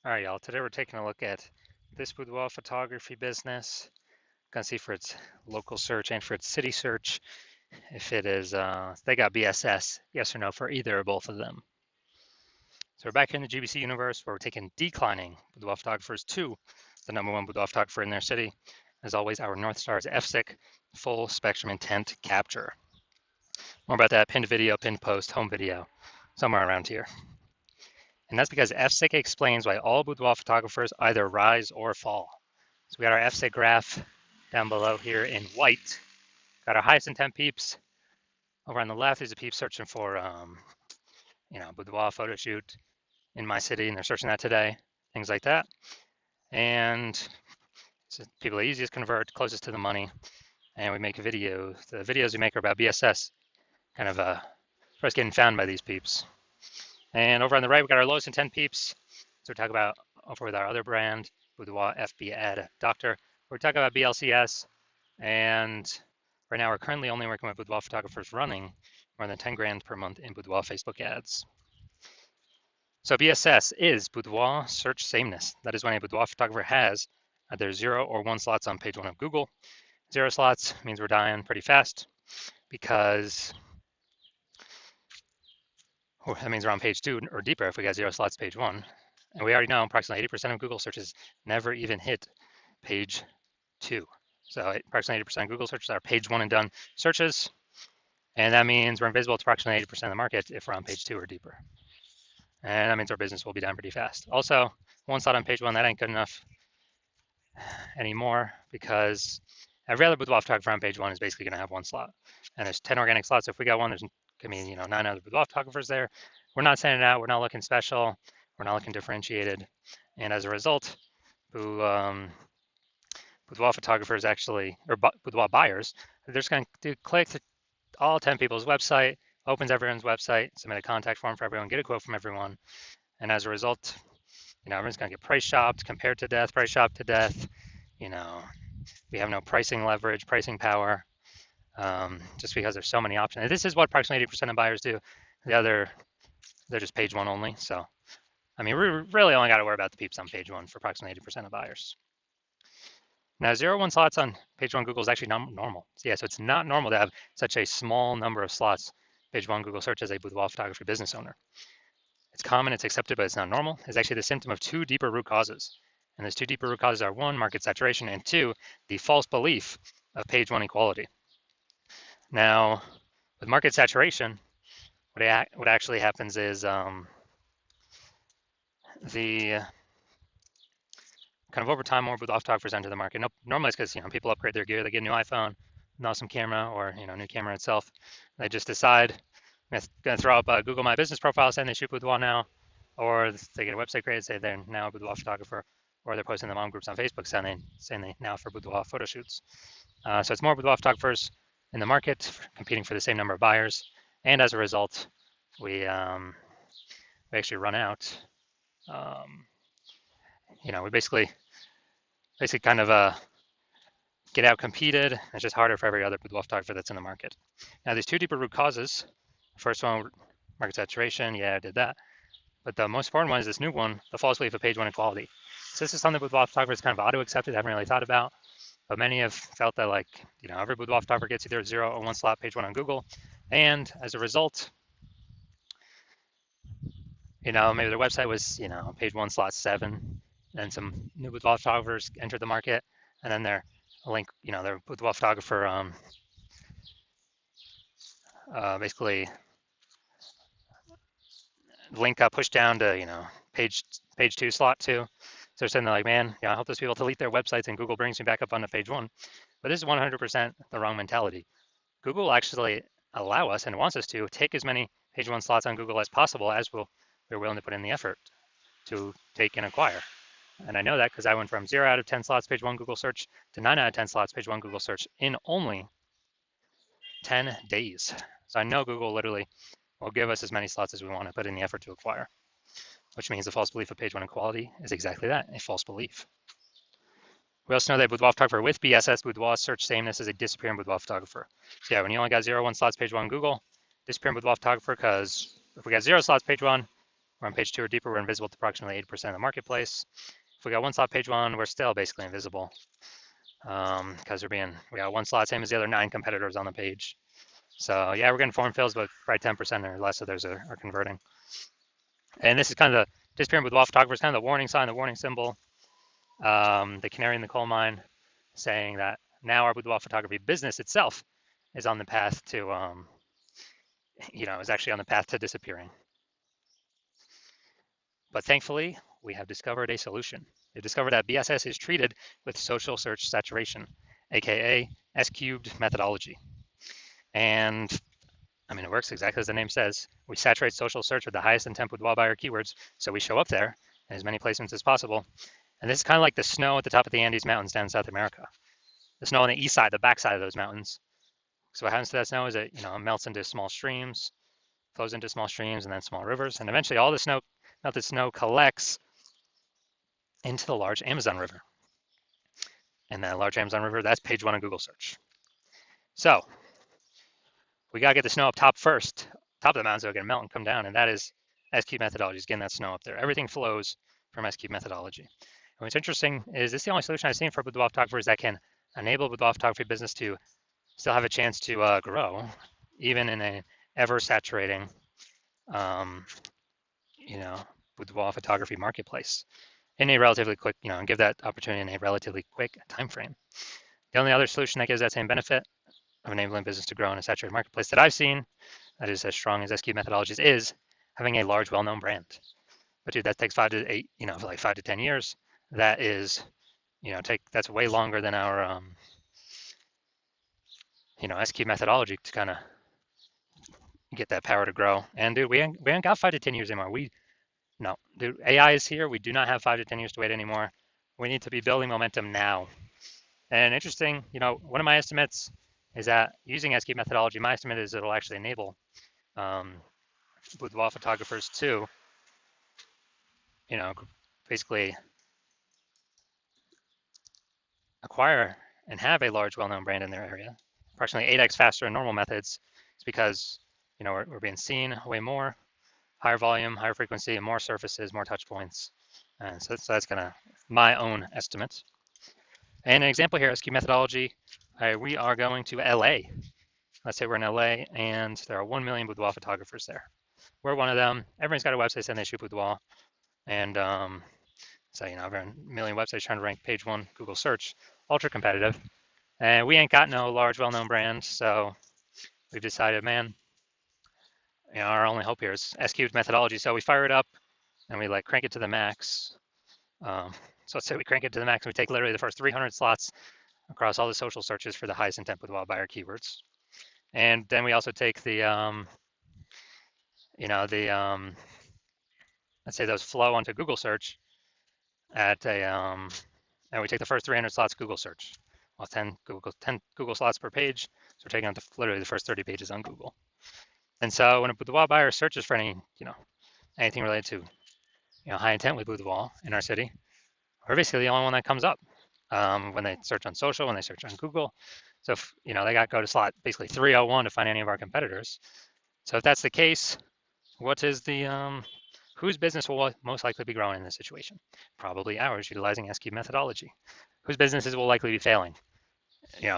All right, y'all. Today we're taking a look at this boudoir photography business. Gonna see for its local search and for its city search if it is they got BSS, yes or no for either or both of them. So we're back here in the GBC universe where we're taking declining boudoir photographers to the #1 boudoir photographer in their city. As always, our North Star is FSIC, full spectrum intent capture. More about that pinned video, pinned post, home video, somewhere around here. And that's because FSIC explains why all boudoir photographers either rise or fall. So we got our FSIC graph down below here in white. Got our highest intent peeps. Over on the left is a peep searching for, boudoir photo shoot in my city, and they're searching that today, things like that. And so people the easiest convert, closest to the money, and we make a video. The videos we make are about BSS, kind of first getting found by these peeps. And over on the right, we got our lowest intent peeps. So we talk about over with our other brand, Boudoir FB Ad Doctor. We're talking about BLCS, and right now we're currently only working with boudoir photographers running more than 10 grand per month in boudoir Facebook ads. So BSS is boudoir search sameness. That is when a boudoir photographer has either 0 or 1 slots on page 1 of Google. 0 slots means we're dying pretty fast because that means we're on page 2 or deeper if we got 0 slots page 1. And we already know approximately 80% of Google searches never even hit page 2. So approximately 80% of Google searches are page 1 and done searches. And that means we're invisible to approximately 80% of the market if we're on page 2 or deeper. And that means our business will be down pretty fast. Also, 1 slot on page 1, that ain't good enough anymore because every other boudoir photographer on page 1 is basically going to have 1 slot. And there's 10 organic slots. So if we got 1, there's going to be 9 other boudoir photographers there. We're not sending it out. We're not looking special. We're not looking differentiated. And as a result, boudoir photographers actually, or boudoir buyers, they're just going to click to all 10 people's website, opens everyone's website, submit a contact form for everyone, get a quote from everyone. And as a result, everyone's going to get price shopped, compared to death, price shopped to death. We have no pricing leverage, pricing power, just because there's so many options. And this is what approximately 80% of buyers do. The other, they're just page 1 only. So, we really only got to worry about the peeps on page 1 for approximately 80% of buyers. Now, 0-1 slots on page 1 Google is actually not normal. So it's not normal to have such a small number of slots page 1 Google search as a boudoir photography business owner. It's common, it's accepted, but it's not normal. It's actually the symptom of 2 deeper root causes. And those 2 deeper root causes are 1, market saturation, and 2, the false belief of page 1 equality. Now, with market saturation, what actually happens is the kind of over time, more boudoir photographers enter the market. Normally it's because people upgrade their gear, they get a new iPhone, an awesome camera, or new camera itself. They just decide I'm going to throw up a Google My Business profile saying they shoot boudoir now, or they get a website created, say they're now a boudoir photographer, or they're posting the mom groups on Facebook saying they now for boudoir photo shoots. So it's more boudoir photographers in the market competing for the same number of buyers, and as a result, we actually run out. We basically kind of get out competed. It's just harder for every other boudoir photographer that's in the market. Now, there's 2 deeper root causes. First one, market saturation. Yeah, I did that. But the most important one is this new one, the false belief of page 1 equality. So this is something boudoir photographers kind of auto-accepted, haven't really thought about. But many have felt that every boudoir photographer gets either 0 or 1 slot page 1 on Google. And as a result, maybe their website was, page 1 slot 7. And some new boudoir photographers entered the market. And then their link, their boudoir photographer basically link got pushed down to page 2 slot 2. So they're saying they're like, man, I help those people delete their websites and Google brings me back up onto page 1. But this is 100% the wrong mentality. Google actually allow us and wants us to take as many page 1 slots on Google as possible as we're willing to put in the effort to take and acquire. And I know that because I went from 0 out of 10 slots page 1 Google search to 9 out of 10 slots page 1 Google search in only 10 days. So I know Google literally will give us as many slots as we want to put in the effort to acquire, which means the false belief of page 1 equality is exactly that, a false belief. We also know that boudoir photographer with BSS, boudoir search sameness, is a disappearing boudoir photographer. So when you only got 0-1 slots page 1 Google, disappearing boudoir photographer, because if we got 0 slots page 1, We're on page 2 or deeper, we're invisible to approximately 80% of the marketplace. If we got one slot page 1, we're still basically invisible because we got one slot, same as the other 9 competitors on the page. So yeah, we're getting form fills, but probably 10% or less of those are converting. And this is kind of the disappearing boudoir photographer is kind of the warning sign, the warning symbol, the canary in the coal mine, saying that now our boudoir photography business itself is on the path to, is actually on the path to disappearing. But thankfully, we have discovered a solution. We discovered that BSS is treated with social search saturation, aka S-cubed methodology. And I mean, it works exactly as the name says. We saturate social search with the highest intent boudoir buyer keywords, so we show up there in as many placements as possible. And this is kind of like the snow at the top of the Andes Mountains down in South America. The snow on the east side, the backside of those mountains. So what happens to that snow is it melts into small streams, flows into small streams and then small rivers, and eventually all the melted snow collects into the large Amazon River. And that large Amazon River, that's page 1 of Google search. So we gotta get the snow up top first, top of the mountain, so it can melt and come down, and that is S-cube methodology, is getting that snow up there. Everything flows from S-cube methodology. And what's interesting is this is the only solution I've seen for boudoir photographers that can enable boudoir photography business to still have a chance to grow, even in a ever saturating, boudoir photography marketplace in a relatively quick, and give that opportunity in a relatively quick time frame. The only other solution that gives that same benefit of enabling business to grow in a saturated marketplace that I've seen that is as strong as S-cube methodologies is having a large, well-known brand. But dude, that takes 5 to 8, for like 5 to 10 years. That is, that's way longer than our, S-cube methodology to kind of get that power to grow. And dude, we ain't got 5 to 10 years anymore. No, dude, AI is here. We do not have 5 to 10 years to wait anymore. We need to be building momentum now. And interesting, one of my estimates is that using S-cube methodology, my estimate is it'll actually enable boudoir photographers to, basically acquire and have a large, well-known brand in their area, approximately 8x faster than normal methods. It's because, we're being seen way more, higher volume, higher frequency, and more surfaces, more touch points. And so that's kind of my own estimate. And an example here, S-cube methodology, we are going to LA. Let's say we're in LA and there are 1 million boudoir photographers there. We're one of them. Everyone's got a website saying they shoot boudoir. And so, over a million websites trying to rank page 1 Google search, ultra competitive. And we ain't got no large, well-known brand. So we've decided, man, our only hope here is S-cubed methodology. So we fire it up and we crank it to the max. So let's say we crank it to the max and we take literally the first 300 slots across all the social searches for the highest intent boudoir buyer keywords. And then we also take the, let's say those flow onto Google search at a, and we take the first 300 slots Google search. Well, 10 Google slots per page. So we're taking out literally the first 30 pages on Google. And so when a boudoir buyer searches for anything related to, high intent with boudoir in our city, we're basically the only one that comes up when they search on social, when they search on Google. So if, they got to go to slot basically 301 to find any of our competitors. So if that's the case, what is the whose business will most likely be growing in this situation? Probably ours, utilizing S-cube methodology. Whose businesses will likely be failing?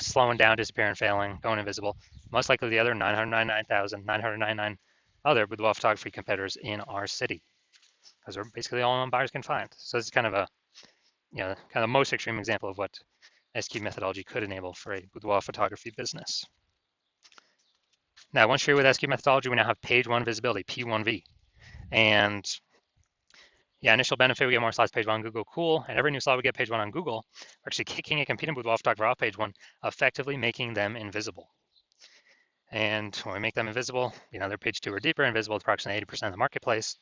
Slowing down, disappearing, failing, going invisible. Most likely the other 999,999 other boudoir photography competitors in our city, because we're basically the only one buyers can find. So this is kind of a, kind of the most extreme example of what S-cube methodology could enable for a boudoir photography business. Now, once you're with S-cube methodology, we now have page 1 visibility, P1V. And yeah, initial benefit, we get more slots page 1 on Google, cool. And every new slot we get page 1 on Google, we're actually kicking a competing boudoir photographer off page 1, effectively making them invisible. And when we make them invisible, they're page 2 or deeper, invisible to approximately 80% of the marketplace.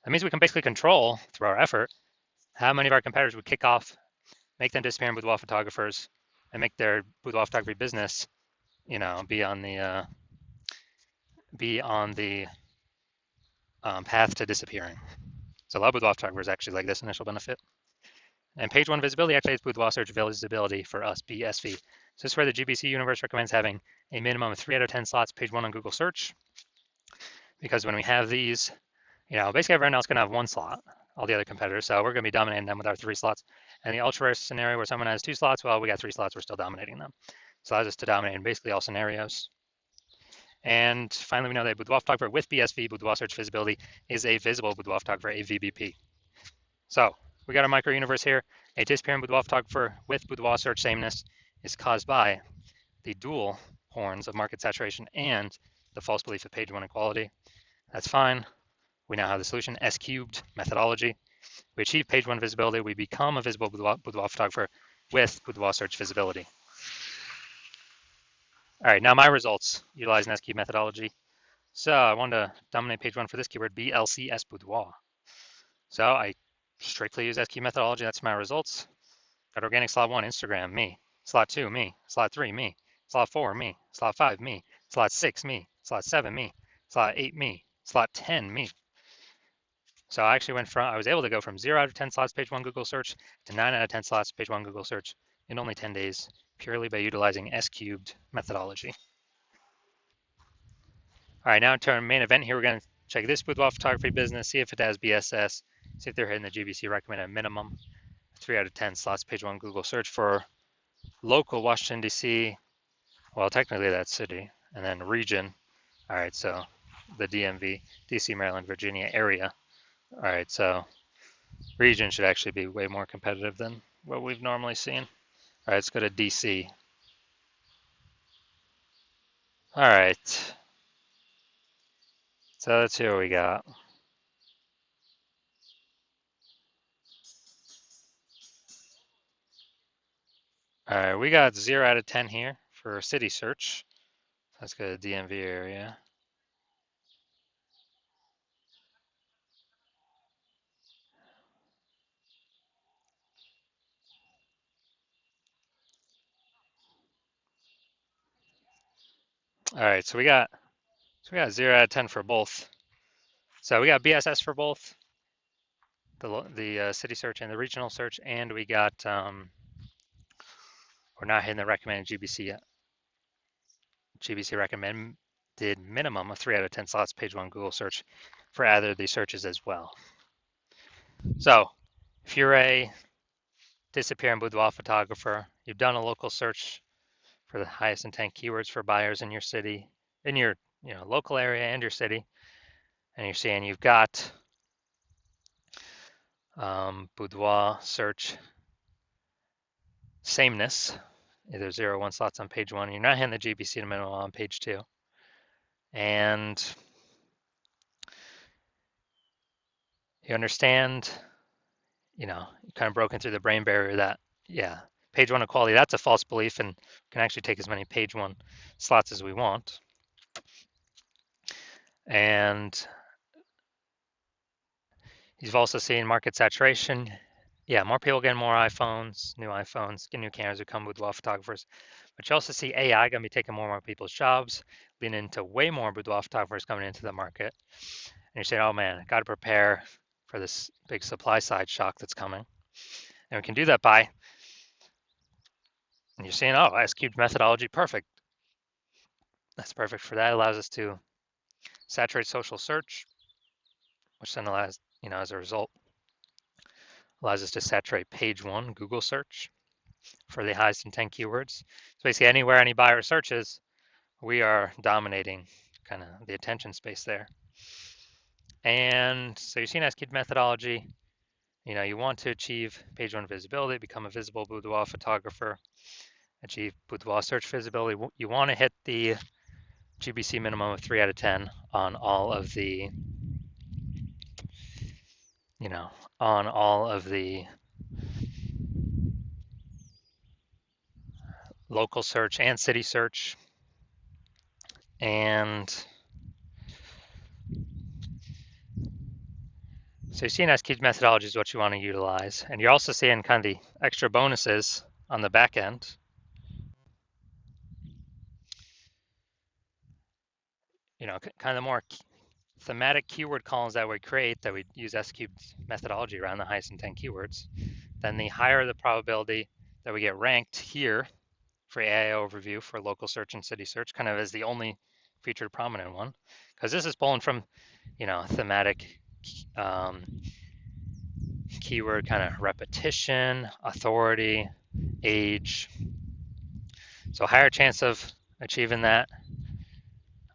That means we can basically control, through our effort, how many of our competitors would kick off, make them disappearing boudoir photographers, and make their boudoir photography business, be on the path to disappearing. So a lot of boudoir photographers actually like this initial benefit. And page 1 visibility actually is boudoir search visibility for us, BSV. So this is where the GBC universe recommends having a minimum of 3 out of 10 slots page 1 on Google search. Because when we have these, Basically everyone else can have one slot, all the other competitors. So we're going to be dominating them with our 3 slots. And the ultra rare scenario where someone has 2 slots, well, we got 3 slots, we're still dominating them. So allows us to dominate in basically all scenarios. And finally, we know that boudoir photographer with BSV, boudoir search visibility, is a visible boudoir photographer, a VBP. So we got our micro universe here. A disappearing boudoir photographer with boudoir search sameness is caused by the dual horns of market saturation and the false belief of page one equality. That's fine. We now have the solution, S cubed methodology. We achieve page one visibility. We become a visible boudoir photographer with boudoir search visibility. All right, now my results utilizing S cubed methodology. So I wanted to dominate page one for this keyword, BLCS boudoir. So I strictly use S cubed methodology. That's my results. Got organic slot 1, Instagram, me. Slot 2, me. Slot 3, me. Slot 4, me. Slot 5, me. Slot 6, me. Slot 7, me. Slot 8, me. Slot 10, me. So I actually I was able to go from 0 out of 10 slots page one Google search to 9 out of 10 slots page one Google search in only 10 days, purely by utilizing S cubed methodology. All right, now to our main event here, we're going to check this boudoir photography business, see if it has BSS, see if they're hitting the GBC recommended minimum, 3 out of 10 slots page one Google search for local Washington, D.C., well, technically that's city, and then region. All right, so the DMV, D.C., Maryland, Virginia area. All right, so region should actually be way more competitive than what we've normally seen. All right, let's go to DC. All right, so let's see what we got. All right, we got 0 out of 10 here for city search. Let's go to DMV area. All right, so we got 0 out of 10 for both. So we got BSS for both the city search and the regional search, and we got we're not hitting the recommended GBC yet. GBC recommended minimum of 3 out of 10 slots page one Google search for either of these searches as well. So if you're a disappearing boudoir photographer, you've done a local search for the highest intent keywords for buyers in your city, in your local area and your city, and you're seeing you've got boudoir search sameness, either 0 or 1 slots on page one, you're not hitting the GBC minimum on page 2, and you understand, you kind of broken through the brain barrier that, yeah, page one equality, that's a false belief, and we can actually take as many page one slots as we want. And you've also seen market saturation. Yeah, more people getting more iPhones, new iPhones, get new cameras who come with boudoir photographers. But you also see AI going to be taking more and more people's jobs, leading into way more boudoir photographers coming into the market. And you're saying, oh man, got to prepare for this big supply side shock that's coming. And we can do that by, and you're saying, oh, S cubed methodology, perfect. That's perfect for that. It allows us to saturate social search, which then allows, as a result, allows us to saturate page one Google search for the highest intent keywords. So basically anywhere any buyer searches, we are dominating kind of the attention space there. And so you're seeing S cubed methodology. You want to achieve page one visibility, become a visible boudoir photographer, achieve boudoir search visibility. You want to hit the GBC minimum of 3 out of 10 on all of the, on all of the local search and city search. And so you're seeing S cubed methodology is what you want to utilize. And you're also seeing kind of the extra bonuses on the back end. Kind of more thematic keyword columns that we create that we use S cubed methodology around the highest intent keywords, then the higher the probability that we get ranked here for AI overview for local search and city search, kind of as the only featured prominent one, because this is pulling from, thematic keyword kind of repetition, authority, age. So higher chance of achieving that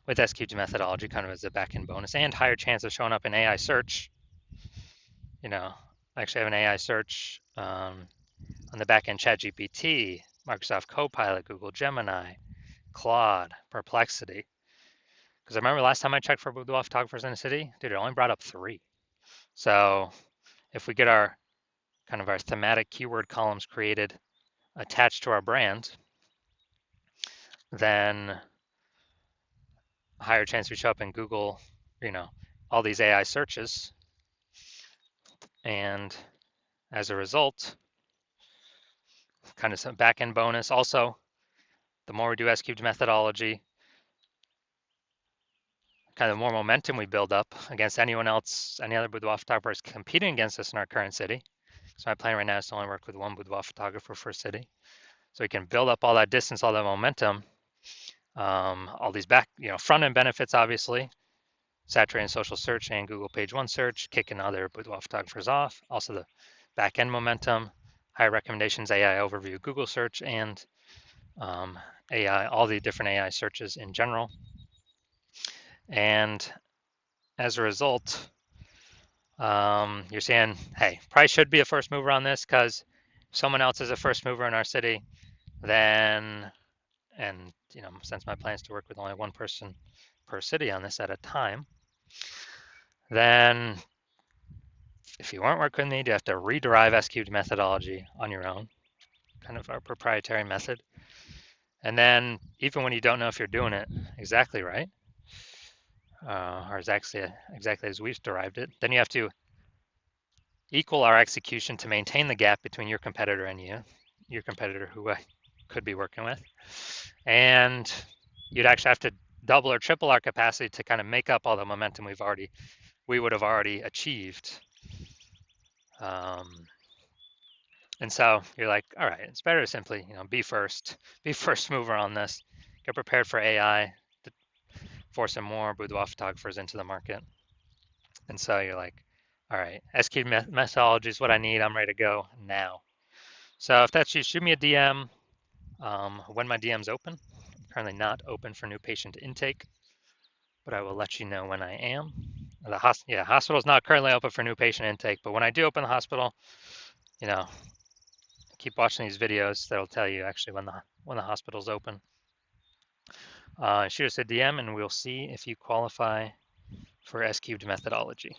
with SQG methodology kind of as a back-end bonus, and higher chance of showing up in AI search. I actually have an AI search on the back-end ChatGPT, Microsoft Copilot, Google Gemini, Claude, Perplexity. Because I remember last time I checked for boudoir photographers in the city, dude, it only brought up 3. So if we get our thematic keyword columns created attached to our brand, then a higher chance we show up in Google, all these AI searches. And as a result, kind of some back-end bonus. Also, the more we do S-cubed methodology, kind of the more momentum we build up against anyone else, any other boudoir photographers competing against us in our current city. So my plan right now is to only work with one boudoir photographer for a city. So we can build up all that distance, all that momentum, all these front end benefits, obviously, saturating social search and Google page 1 search, kicking other boudoir photographers off. Also the back end momentum, high recommendations, AI overview, Google search, and AI, all the different AI searches in general. And as a result, you're saying, hey, probably should be a first mover on this because someone else is a first mover in our city, then, and since my plan is to work with only one person per city on this at a time, then if you weren't working with me, you have to rederive S-cubed methodology on your own, kind of our proprietary method. And then even when you don't know if you're doing it exactly right, or exactly as we've derived it, then you have to equal our execution to maintain the gap between your competitor and your competitor who I could be working with. And you'd actually have to double or triple our capacity to kind of make up all the momentum we would have already achieved. And so you're like, all right, it's better to simply, be first mover on this, get prepared for AI to force some more boudoir photographers into the market. And so you're like, all right, SQ methodology is what I need. I'm ready to go now. So if that's you, shoot me a DM when my DM's open. I'm currently not open for new patient intake, but I will let you know when I am. The hospital is not currently open for new patient intake, but when I do open the hospital, keep watching these videos. That'll tell you actually when the hospital's open. Shoot us a DM and we'll see if you qualify for S-cubed methodology.